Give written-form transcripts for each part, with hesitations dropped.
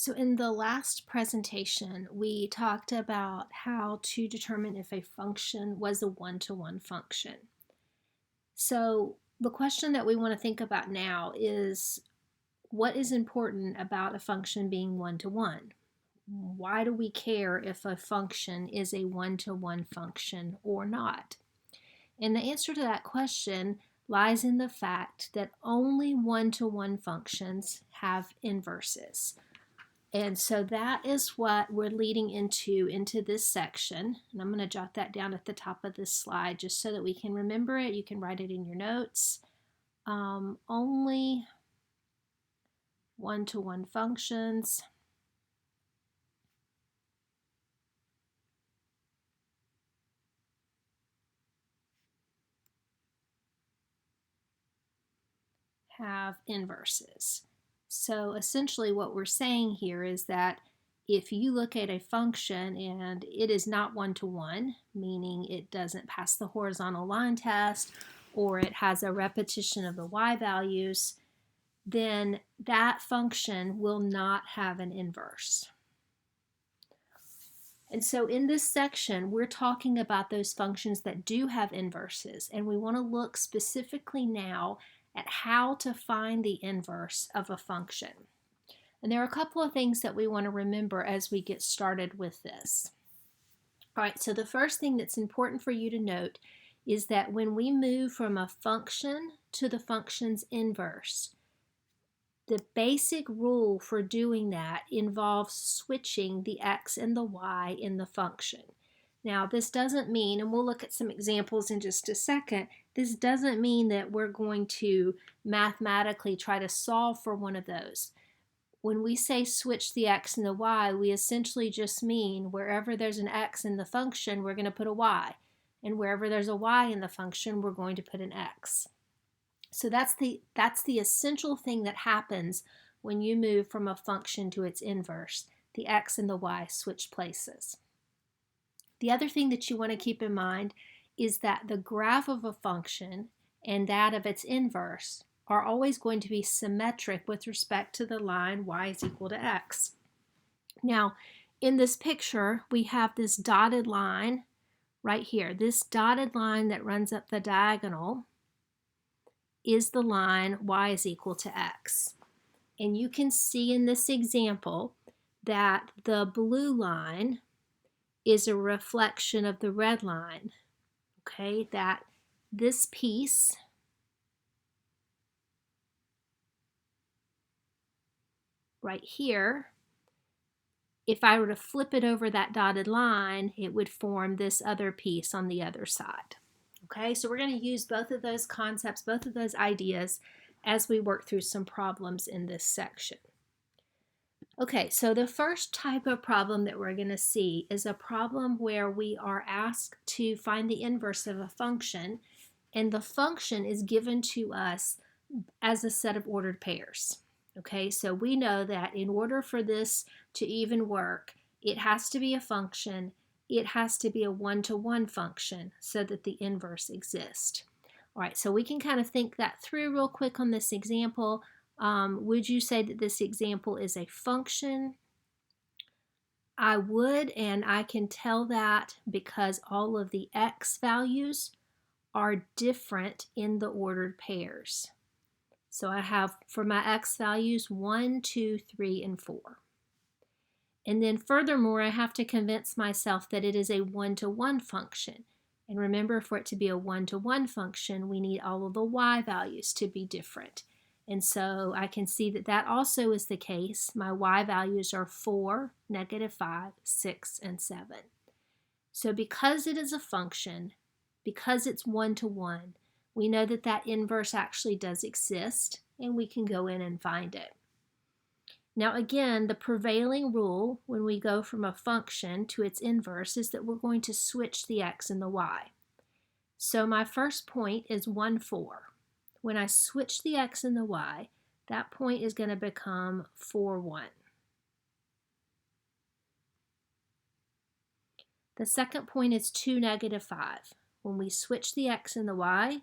So in the last presentation, we talked about how to determine if a function was a one-to-one function. So the question that we want to think about now is what is important about a function being one-to-one? Why do we care if a function is a one-to-one function or not? And the answer to that question lies in the fact that only one-to-one functions have inverses. And so that is what we're leading into this section. And I'm going to jot that down at the top of this slide just so that we can remember it. You can write it in your notes. Only one-to-one functions have inverses. So essentially what we're saying here is that if you look at a function and it is not one-to-one, meaning it doesn't pass the horizontal line test or it has a repetition of the y values, then that function will not have an inverse. And so in this section, we're talking about those functions that do have inverses, and we want to look specifically now at how to find the inverse of a function. And there are a couple of things that we want to remember as we get started with this. All right, so the first thing that's important for you to note is that when we move from a function to the function's inverse, the basic rule for doing that involves switching the x and the y in the function. Now, this doesn't mean, and we'll look at some examples in just a second, this doesn't mean that we're going to mathematically try to solve for one of those. When we say switch the x and the y, we essentially just mean wherever there's an x in the function, we're going to put a y. And wherever there's a y in the function, we're going to put an x. So that's the essential thing that happens when you move from a function to its inverse. The x and the y switch places. The other thing that you want to keep in mind is that the graph of a function and that of its inverse are always going to be symmetric with respect to the line y is equal to x. Now, in this picture, we have this dotted line right here. This dotted line that runs up the diagonal is the line y is equal to x. And you can see in this example that the blue line is a reflection of the red line, okay? That this piece right here, if I were to flip it over that dotted line, it would form this other piece on the other side. Okay, so we're going to use both of those concepts, both of those ideas as we work through some problems in this section. Okay, so the first type of problem that we're going to see is a problem where we are asked to find the inverse of a function, and the function is given to us as a set of ordered pairs. Okay, so we know that in order for this to even work, it has to be a function, it has to be a one-to-one function so that the inverse exists. All right, so we can kind of think that through real quick on this example. Would you say that this example is a function? I would, and I can tell that because all of the x values are different in the ordered pairs. So I have for my x values 1, 2, 3, and 4. And then furthermore, I have to convince myself that it is a one-to-one function. And remember, for it to be a one-to-one function, we need all of the y values to be different. And so I can see that that also is the case. My y values are 4, -5, 6, and 7. So because it is a function, because it's one-to-one, we know that that inverse actually does exist, and we can go in and find it. Now again, the prevailing rule when we go from a function to its inverse is that we're going to switch the x and the y. So my first point is 1, 4. When I switch the x and the y, that point is going to become 4, 1. The second point is 2, -5. When we switch the x and the y,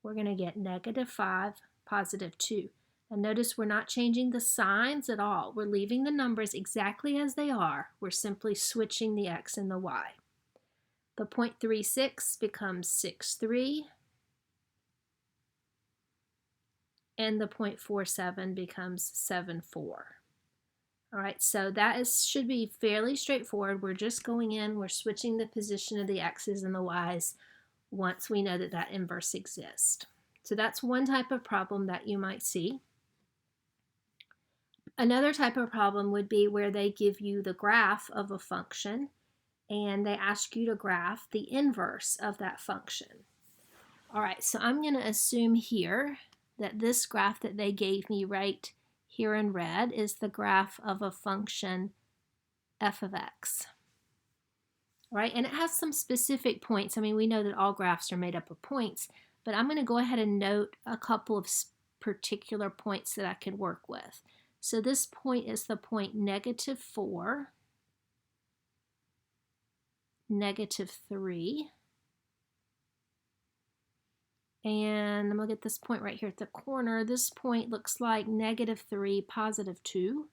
we're going to get -5, +2. And notice we're not changing the signs at all. We're leaving the numbers exactly as they are. We're simply switching the x and the y. The 0.36 becomes 6.3, and the 0.47 becomes 7.4. All right, so that should be fairly straightforward. We're just going in, we're switching the position of the x's and the y's once we know that that inverse exists. So that's one type of problem that you might see. Another type of problem would be where they give you the graph of a function and they ask you to graph the inverse of that function. All right, so I'm going to assume here that this graph that they gave me right here in red is the graph of a function f of x. All right, and it has some specific points. I mean, we know that all graphs are made up of points, but I'm going to go ahead and note a couple of particular points that I can work with. So this point is the point -4, -3, and I'm going to get this point right here at the corner. This point looks like -3, +2.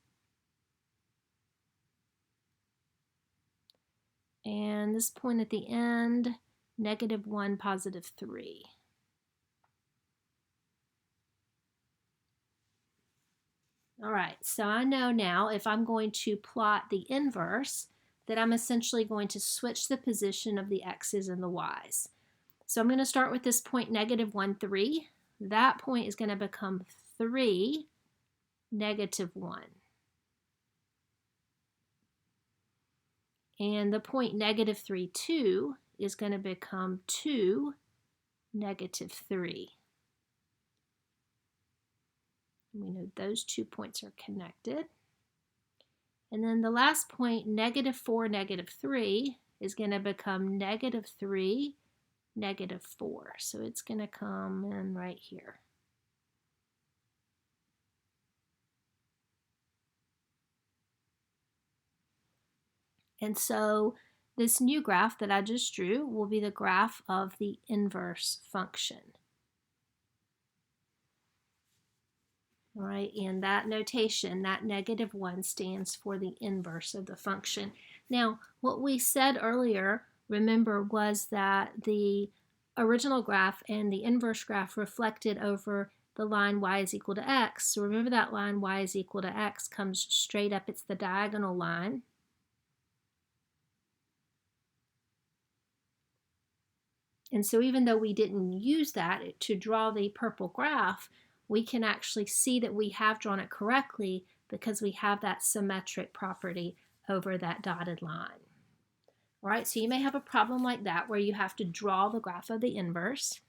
And this point at the end, -1, +3. All right, so I know now if I'm going to plot the inverse, that I'm essentially going to switch the position of the x's and the y's. So I'm going to start with this point -1, 3. That point is going to become 3, -1. And the point -3, 2 is going to become 2, -3. We know those 2 points are connected. And then the last point, -4, -3, is going to become -3, -4. So it's going to come in right here. And so this new graph that I just drew will be the graph of the inverse function. All right, and that notation, that -1, stands for the inverse of the function. Now, what we said earlier, remember, was that the original graph and the inverse graph reflected over the line y is equal to x. So remember that line y is equal to x comes straight up. It's the diagonal line. And so even though we didn't use that to draw the purple graph, we can actually see that we have drawn it correctly because we have that symmetric property over that dotted line. All right, so you may have a problem like that where you have to draw the graph of the inverse.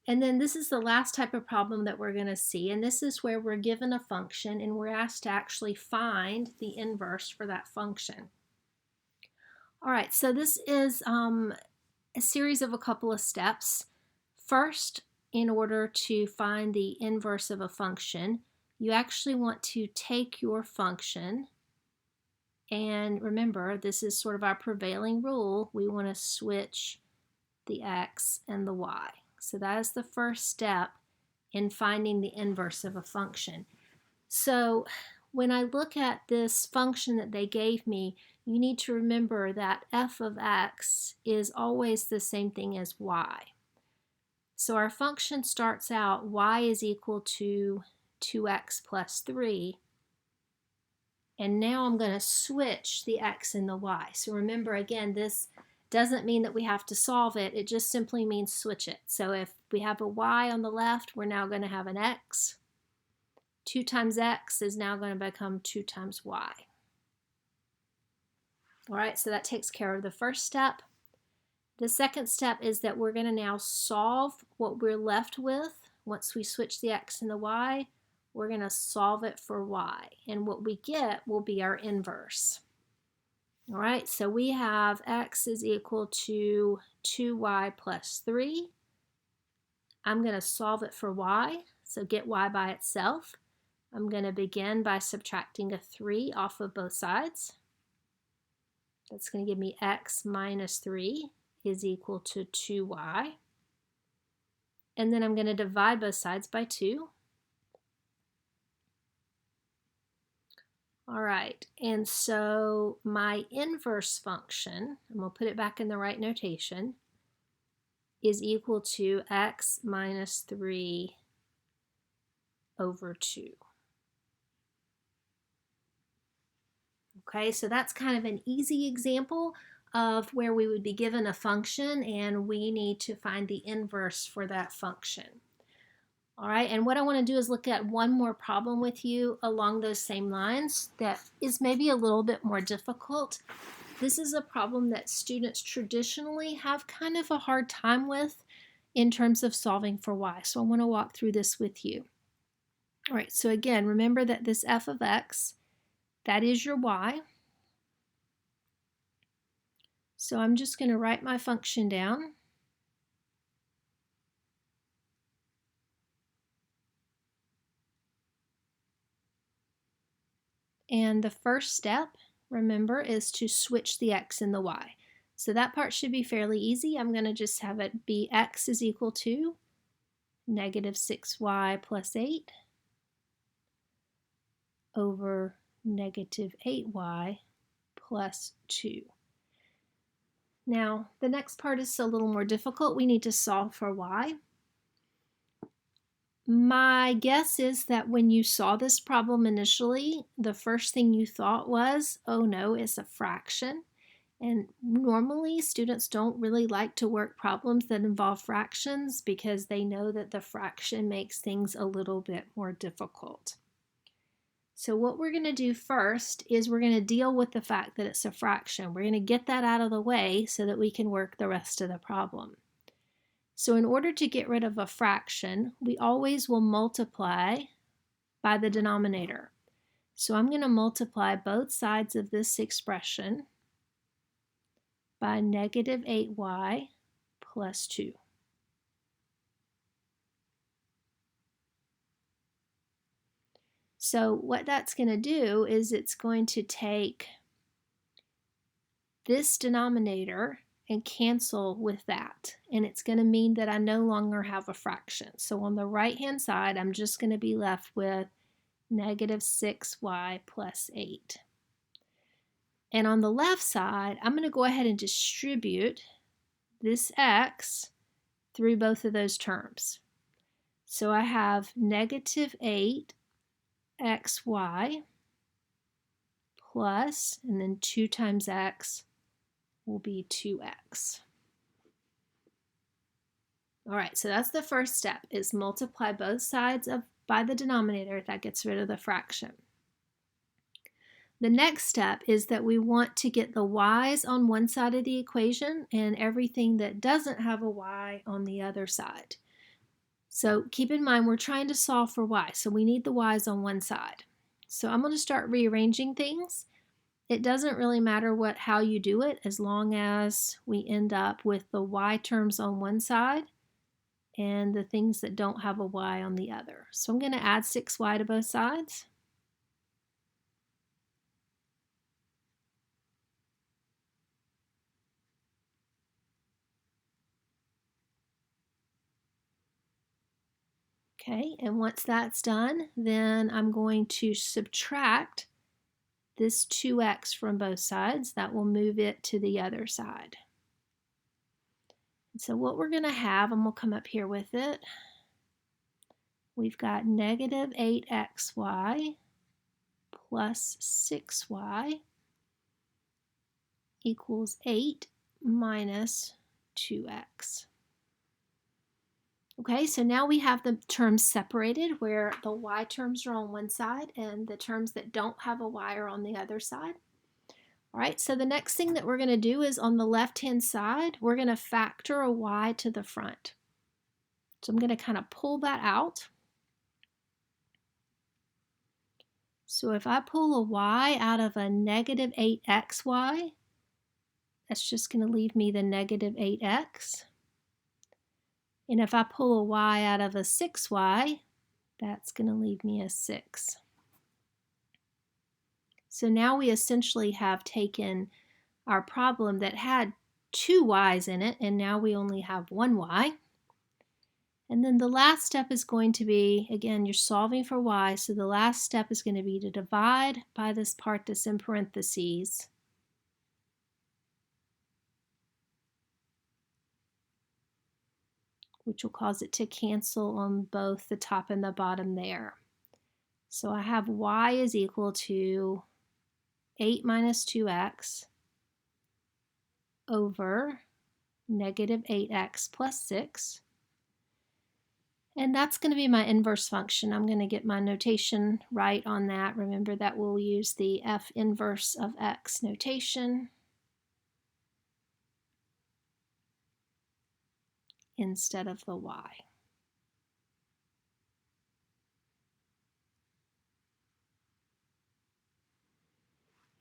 And then this is the last type of problem that we're going to see, and this is where we're given a function and we're asked to actually find the inverse for that function. All right, so this is a series of a couple of steps. First, in order to find the inverse of a function, you actually want to take your function, and remember, this is sort of our prevailing rule. We want to switch the x and the y. So that is the first step in finding the inverse of a function. So when I look at this function that they gave me, you need to remember that f of x is always the same thing as y. So our function starts out y is equal to 2x plus 3. And now I'm going to switch the x and the y. So remember, again, this doesn't mean that we have to solve it. It just simply means switch it. So if we have a y on the left, we're now going to have an x. 2 times x is now going to become 2 times y. All right, so that takes care of the first step. The second step is that we're going to now solve what we're left with. Once we switch the x and the y, we're going to solve it for y. And what we get will be our inverse. All right, so we have x is equal to 2y plus 3. I'm going to solve it for y, so get y by itself. I'm going to begin by subtracting a 3 off of both sides. That's going to give me x minus 3 is equal to 2y. and then I'm going to divide both sides by 2. All right, and so my inverse function, and we'll put it back in the right notation, is equal to x minus 3 over 2. Okay, so that's kind of an easy example of where we would be given a function and we need to find the inverse for that function. All right, and what I want to do is look at one more problem with you along those same lines that is maybe a little bit more difficult. This is a problem that students traditionally have kind of a hard time with in terms of solving for y. So I want to walk through this with you. All right, so again, remember that this f of x, that is your y. So I'm just going to write my function down. And the first step, remember, is to switch the x and the y. So that part should be fairly easy. I'm going to just have it be x is equal to negative 6y plus 8 over negative 8y plus 2. Now, the next part is a little more difficult. We need to solve for y. My guess is that when you saw this problem initially, the first thing you thought was, oh no, it's a fraction. And normally students don't really like to work problems that involve fractions because they know that the fraction makes things a little bit more difficult. So what we're going to do first is we're going to deal with the fact that it's a fraction. We're going to get that out of the way so that we can work the rest of the problem. So in order to get rid of a fraction, we always will multiply by the denominator. So I'm going to multiply both sides of this expression by negative 8y plus 2. So what that's going to do is it's going to take this denominator and cancel with that. And it's going to mean that I no longer have a fraction. So on the right-hand side, I'm just going to be left with negative 6y plus 8. And on the left side, I'm going to go ahead and distribute this x through both of those terms. So I have negative 8xy plus, and then 2 times x will be 2x. All right, so that's the first step, is multiply both sides by the denominator. That gets rid of the fraction. The next step is that we want to get the y's on one side of the equation and everything that doesn't have a y on the other side. So keep in mind we're trying to solve for y, so we need the y's on one side. So I'm going to start rearranging things. It doesn't really matter how you do it as long as we end up with the y terms on one side and the things that don't have a y on the other. So I'm going to add 6y to both sides. Okay, and once that's done, then I'm going to subtract this 2x from both sides. That will move it to the other side. And so what we're going to have, and we'll come up here with it, we've got negative 8xy plus 6y equals 8 minus 2x. Okay, so now we have the terms separated where the y terms are on one side and the terms that don't have a y are on the other side. All right, so the next thing that we're going to do is on the left-hand side, we're going to factor a y to the front. So I'm going to kind of pull that out. So if I pull a y out of a negative 8xy, that's just going to leave me the negative 8x. And if I pull a y out of a 6y, that's going to leave me a 6. So now we essentially have taken our problem that had 2 y's in it, and now we only have 1 y. And then the last step is going to be, again, you're solving for y, so the last step is going to be to divide by this part that's in parentheses. Which will cause it to cancel on both the top and the bottom there. So I have y is equal to 8 minus 2x over negative 8x plus 6. And that's going to be my inverse function. I'm going to get my notation right on that. Remember that we'll use the f inverse of x notation instead of the y.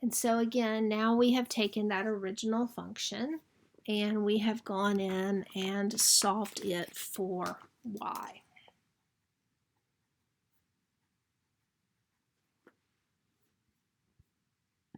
And so again, now we have taken that original function and we have gone in and solved it for y.